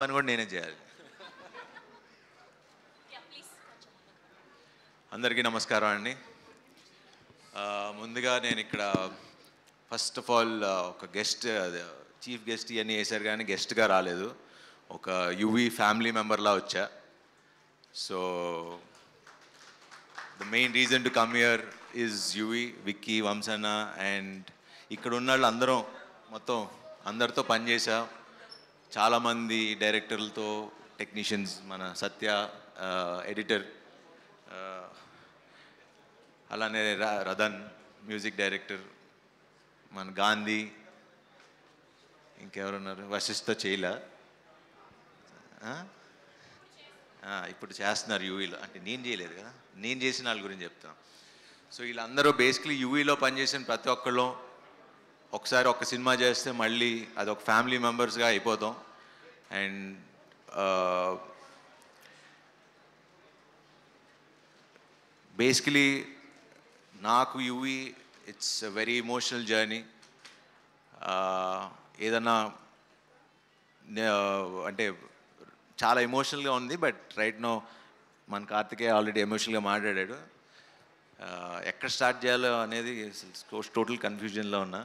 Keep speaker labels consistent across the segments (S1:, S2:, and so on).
S1: పని కూడా నేనే చేయాలి. అందరికీ నమస్కారం అండి. ముందుగా నేను ఇక్కడ ఫస్ట్ ఆఫ్ ఆల్ ఒక గెస్ట్, చీఫ్ గెస్ట్ ఇవన్నీ వేశారు కానీ గెస్ట్గా రాలేదు. ఒక యువి ఫ్యామిలీ మెంబర్లా వచ్చా. So the main reason to come here is Yuvi, Vicky, వంశన్న అండ్ ఇక్కడ ఉన్న వాళ్ళు అందరం మొత్తం అందరితో పనిచేసా. చాలామంది డైరెక్టర్లతో, టెక్నీషియన్స్, మన సత్య ఎడిటర్, అలానే రదన్ మ్యూజిక్ డైరెక్టర్, మన గాంధీ, ఇంకెవరున్నారు, వశిష్ఠ చేయలా, ఇప్పుడు చేస్తున్నారు యూవీలో. అంటే నేను చేయలేదు కదా, నేను చేసిన వాళ్ళ గురించి చెప్తాను. సో వీళ్ళందరూ బేసిక్లీ యూవీలో పనిచేసిన ప్రతి ఒక్కళ్ళు ఒకసారి ఒక సినిమా చేస్తే మళ్ళీ అది ఒక ఫ్యామిలీ మెంబర్స్గా అయిపోతాం. అండ్ బేసికలీ నాకు UV it's a very emotional journey. ఏదన్నా అంటే చాలా ఎమోషనల్గా ఉంది. బట్ రైట్ నో మన కార్తికేయ ఆల్రెడీ ఎమోషనల్గా మాట్లాడాడు. ఎక్కడ స్టార్ట్ చేయాలో అనేది టోటల్ కన్ఫ్యూజన్లో ఉన్నా.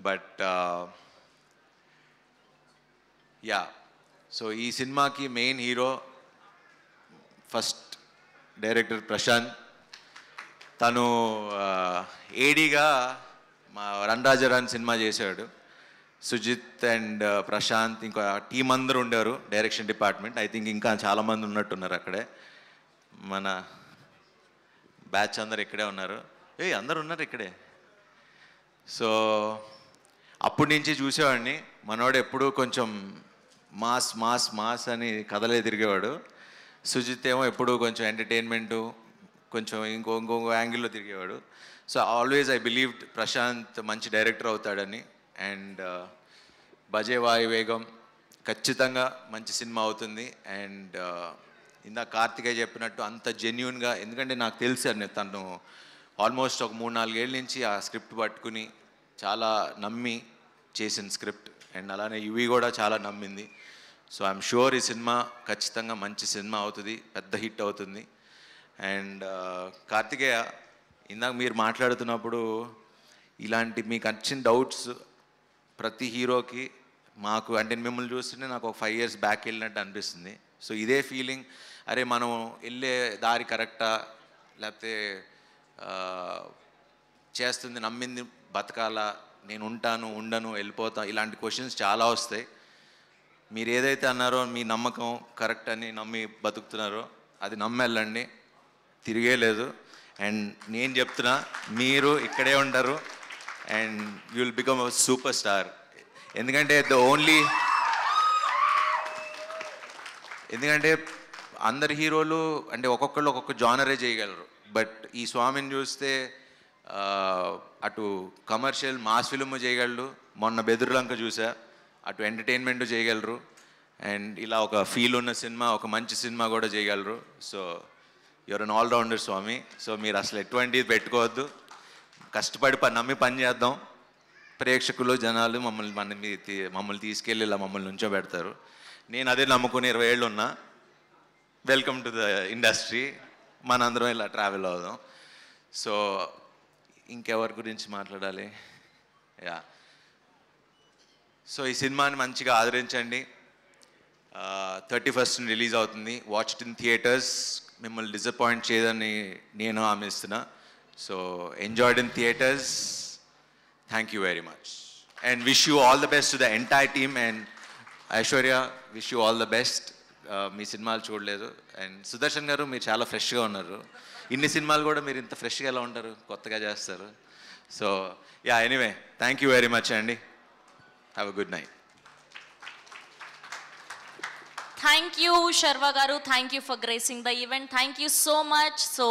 S1: బట్ యా, సో ఈ సినిమాకి main hero first director Prashanth. తను ఏడీగా మా రణరాజరాన్ సినిమా చేశాడు. సుజిత్ అండ్ ప్రశాంత్ ఇంకా టీం అందరూ ఉండేవారు డైరెక్షన్ డిపార్ట్మెంట్. ఐ థింక్ ఇంకా చాలామంది ఉన్నట్టున్నారు అక్కడే. మన బ్యాచ్ అందరు ఇక్కడే ఉన్నారు. అందరు ఉన్నారు ఇక్కడే. సో అప్పటి నుంచి చూసేవాడిని. మనోడు ఎప్పుడూ కొంచెం మాస్ మాస్ మాస్ అని కథలే తిరిగేవాడు. సుజిత్ ఏమో ఎప్పుడు కొంచెం ఎంటర్టైన్మెంటు, కొంచెం ఇంకో యాంగిల్లో తిరిగేవాడు. So always I believed Prashanth మంచి డైరెక్టర్ అవుతాడని. అండ్ బజే వాయువేగం ఖచ్చితంగా మంచి సినిమా అవుతుంది. అండ్ ఇందాక కార్తికేయ చెప్పినట్టు అంత జెన్యూన్గా, ఎందుకంటే నాకు తెలుసు తను ఆల్మోస్ట్ ఒక 3-4 ఏళ్ళ నుంచి ఆ స్క్రిప్ట్ పట్టుకుని చాలా నమ్మి చేసిన స్క్రిప్ట్. అండ్ అలానే యువి కూడా చాలా నమ్మింది. సో ఐఎమ్ షూర్ ఈ సినిమా ఖచ్చితంగా మంచి సినిమా అవుతుంది, పెద్ద హిట్ అవుతుంది. అండ్ కార్తికేయ, ఇందాక మీరు మాట్లాడుతున్నప్పుడు ఇలాంటి మీకు వచ్చిన డౌట్స్ ప్రతి హీరోకి, మాకు అంటే మిమ్మల్ని చూస్తుంటే నాకు ఒక 5 years బ్యాక్ వెళ్ళినట్టు అనిపిస్తుంది. సో ఇదే ఫీలింగ్, అరే మనం వెళ్ళే దారి కరెక్టా, లేకపోతే చేస్తుంది నమ్మింది బతకాలా, నేను ఉంటాను ఉండను వెళ్ళిపోతా, ఇలాంటి క్వశ్చన్స్ చాలా వస్తాయి. మీరు ఏదైతే అన్నారో మీ నమ్మకం కరెక్ట్ అని నమ్మి బతుకుతున్నారో అది నమ్మెళ్ళండి, తిరిగే లేదు. అండ్ నేను చెప్తున్నా, మీరు ఇక్కడే ఉంటారు and you will become a super star. ఎందుకంటే ఎందుకంటే అందరు హీరోలు అంటే ఒక్కొక్కళ్ళు ఒక్కొక్క జానరే చేయగలరు. బట్ ఈ స్వామిని చూస్తే అటు కమర్షియల్ మాస్ ఫిల్మ్ చేయగలరు, మొన్న బెదురులంక చూసా, అటు ఎంటర్టైన్మెంట్ చేయగలరు, అండ్ ఇలా ఒక ఫీల్ ఉన్న సినిమా, ఒక మంచి సినిమా కూడా చేయగలరు. So your an allrounder Swamy. So మీరు అసలు ఎటువంటిది పెట్టుకోవద్దు, కష్టపడి నమ్మి పని చేద్దాం. ప్రేక్షకులు, జనాలు మమ్మల్ని తీసుకెళ్ళి ఇలా మమ్మల్ని నుంచోబెడతారు. నేను అదే నమ్ముకుని 20 ఏళ్ళు ఉన్నా. Welcome to the industry. మనందరం ఇలా ట్రావెల్ అవుదాం. సో ఇంకెవరి గురించి మాట్లాడాలి? యా, సో ఈ సినిమాని మంచిగా ఆదరించండి. 31st రిలీజ్ అవుతుంది. Watch it in theatres. మిమ్మల్ని డిసప్పాయింట్ చేయదని నేను హామీస్తున్నా. So enjoyed in theatres. Thank you very much and wish you all the best to the entire team. And Aishwarya, wish you all the best. మీ సినిమాలు చూడలేదు. And Sudarshan గారు, మీరు చాలా ఫ్రెష్గా ఉన్నారు. ఇన్ని సినిమాలు కూడా మీరు ఇంత ఫ్రెష్గా ఎలా ఉంటారు, కొత్తగా చేస్తారు. So yeah, anyway thank you very much అండి. Have a good night.
S2: Thank you, Sharva Garu. Thank you for gracing the event. Thank you so much. So